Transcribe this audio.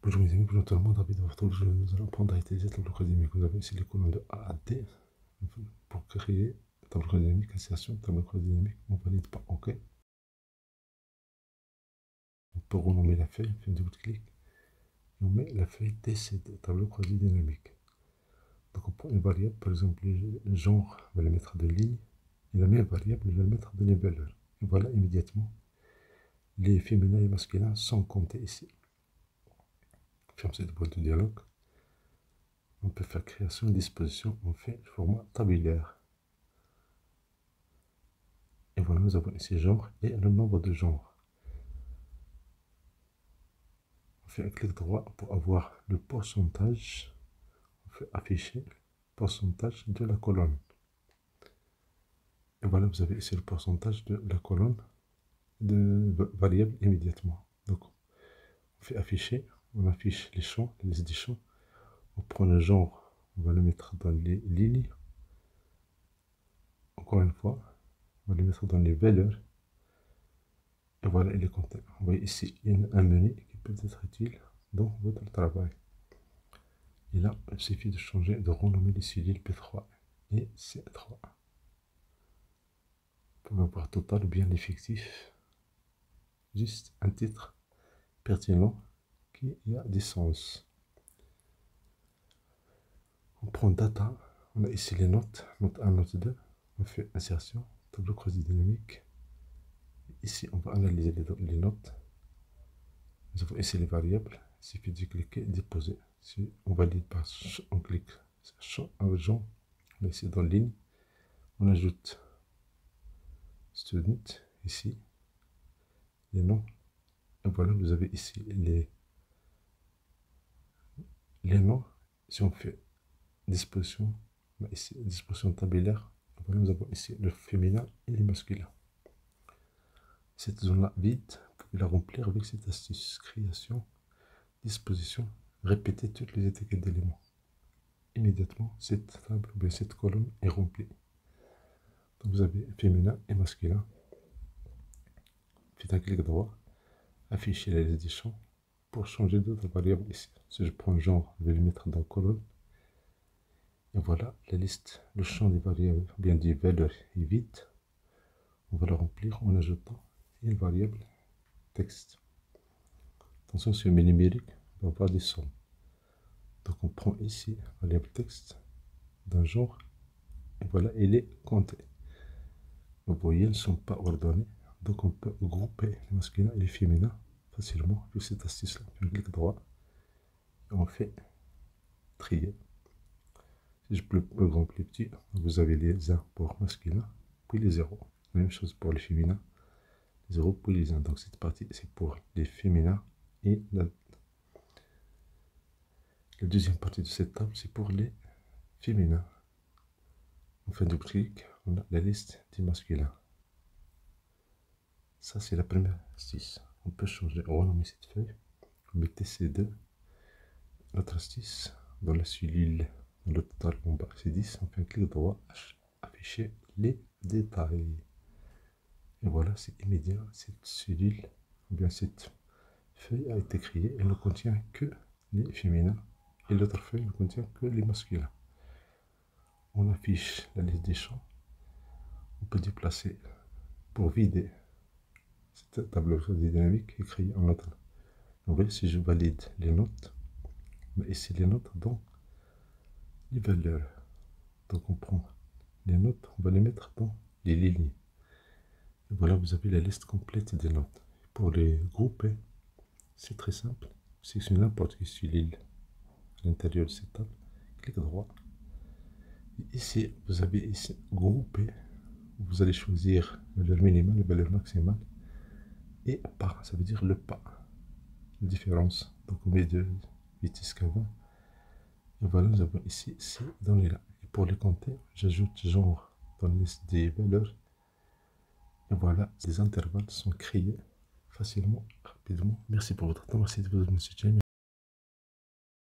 Bonjour mes amis, bonjour tout le monde, ravi de vous retrouver. Nous allons apprendre à utiliser le tableau dynamique. Vous avez ici les colonnes de A à D pour créer le tableau dynamique, insertion, tableau dynamique. On valide pas OK. On peut renommer la feuille, on fait un double-clic. Et on met la feuille TCD, tableau dynamique. Donc on prend une variable, par exemple le genre, on va le mettre de ligne. Et la même variable, je vais le mettre de les valeurs. Et voilà immédiatement, les féminins et masculins sont comptés ici. Ferme cette boîte de dialogue. On peut faire création et disposition, on fait le format tabulaire. Et voilà, nous avons ici genre et le nombre de genres. On fait un clic droit pour avoir le pourcentage. On fait afficher le pourcentage de la colonne. Et voilà, vous avez ici le pourcentage de la colonne de variable immédiatement. Donc, on fait afficher, on affiche les champs, les listes des champs. On prend le genre, on va le mettre dans les lignes. Encore une fois, on va le mettre dans les valeurs. Et voilà, il est compté. Vous voyez ici, il y a un menu qui peut être utile dans votre travail. Et là, il suffit de changer, de renommer les cellules P3 et C3. Pour avoir total ou bien l'effectif, juste un titre pertinent qui a du sens. On prend data, on a ici les notes, note 1, note 2, on fait insertion, tableau croisé dynamique. Ici, on va analyser les notes. Nous avons ici les variables, il suffit de cliquer, déposer. Si on valide pas, on clique sur agent, on est ici dans ligne, on ajoute student, ici, les noms. Et voilà, vous avez ici les noms. Si on fait disposition, ici, disposition tabulaire, voilà, nous avons ici le féminin et le masculin. Cette zone-là vide, vous pouvez la remplir avec cette astuce création, disposition, répéter toutes les étiquettes d'éléments. Immédiatement, cette table ou bien cette colonne est remplie. Donc vous avez féminin et masculin. Faites un clic droit, afficher la liste des champs pour changer d'autres variables ici. Si je prends genre, je vais le mettre dans colonne. Et voilà, la liste, le champ des variables, bien des valeurs est vide. On va le remplir en ajoutant une variable texte. Attention, sur mes numériques, on va avoir des sommes. Donc on prend ici variable texte d'un genre. Et voilà, il est compté. Vous voyez, elles ne sont pas ordonnées. Donc on peut grouper les masculins et les féminins facilement avec cette astuce-là. Un clic droit. Et on fait trier. Si je peux le grand plus petit, vous avez les 1 pour masculin, puis les 0. Même chose pour les féminins. 0 puis les 1. Donc cette partie, c'est pour les féminins. Et la deuxième partie de cette table, c'est pour les féminins. On fait double clic, on a la liste des masculins. Ça, c'est la première astuce. On peut changer, renommer cette feuille. Vous mettez ces deux. Notre astuce, dans la cellule, dans le total en bas, c'est 10. On fait un clic droit, afficher les détails. Et voilà, c'est immédiat. Cette cellule, ou bien cette feuille a été créée. Elle ne contient que les féminins. Et l'autre feuille ne contient que les masculins. On affiche la liste des champs. On peut déplacer pour vider cette tableau dynamique et créer un autre. Vous voyez, si je valide les notes, mais ici les notes dans les valeurs. Donc on prend les notes, on va les mettre dans les lignes. Et voilà, vous avez la liste complète des notes. Pour les grouper, c'est très simple. C'est n'importe quelle cellule à l'intérieur de cette table. Clic droit. Et ici, vous avez ici grouper. Vous allez choisir la valeur minimale, la valeur maximale. Et pas, ça veut dire le pas. La différence. Donc on met de 8 jusqu'à 20. Et voilà, nous avons ici ces données-là. Et pour les compter, j'ajoute genre dans la liste des valeurs. Et voilà, ces intervalles sont créés facilement, rapidement. Merci pour votre temps. Merci de vous soutenir.